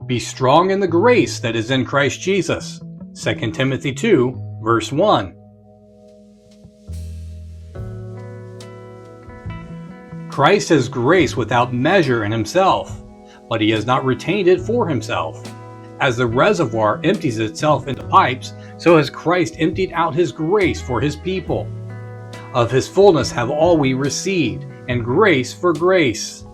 Be strong in the grace that is in Christ Jesus. 2 Timothy 2, verse 1. Christ has grace without measure in himself, but he has not retained it for himself. As the reservoir empties itself into pipes, so has Christ emptied out his grace for his people. Of his fullness have all we received, and grace for grace.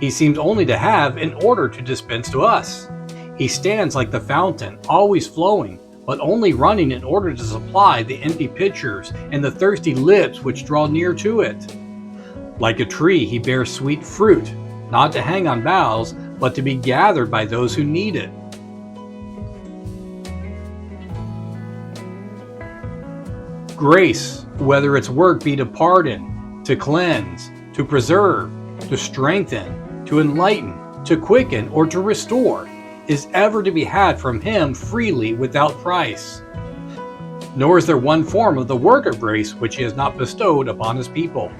He seems only to have in order to dispense to us. He stands like the fountain, always flowing, but only running in order to supply the empty pitchers and the thirsty lips which draw near to it. Like a tree, he bears sweet fruit, not to hang on boughs, but to be gathered by those who need it. Grace, whether its work be to pardon, to cleanse, to preserve, to strengthen, to enlighten, to quicken, or to restore, is ever to be had from him freely without price. Nor is there one form of the work of grace which he has not bestowed upon his people.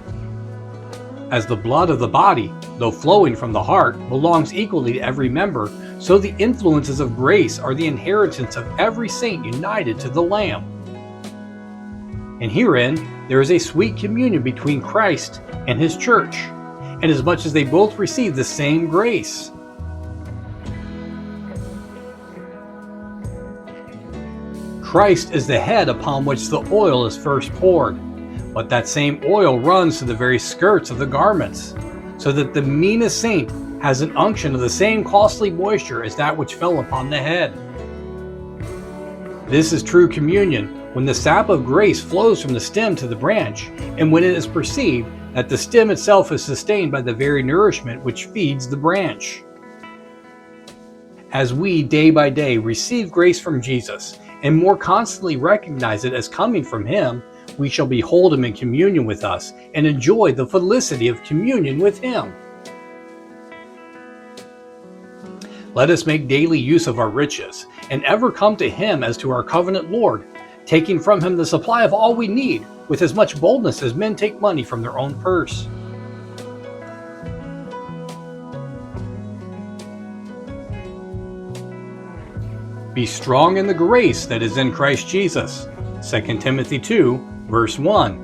As the blood of the body, though flowing from the heart, belongs equally to every member, so the influences of grace are the inheritance of every saint united to the Lamb. And herein there is a sweet communion between Christ and his church, inasmuch as they both receive the same grace. Christ is the head upon which the oil is first poured, but that same oil runs to the very skirts of the garments, so that the meanest saint has an unction of the same costly moisture as that which fell upon the head. This is true communion, when the sap of grace flows from the stem to the branch, and when it is perceived that the stem itself is sustained by the very nourishment which feeds the branch. As we day by day receive grace from Jesus, and more constantly recognize it as coming from him, we shall behold him in communion with us and enjoy the felicity of communion with him. Let us make daily use of our riches, and ever come to him as to our covenant Lord, taking from him the supply of all we need, with as much boldness as men take money from their own purse. Be strong in the grace that is in Christ Jesus. 2 Timothy 2, verse 1.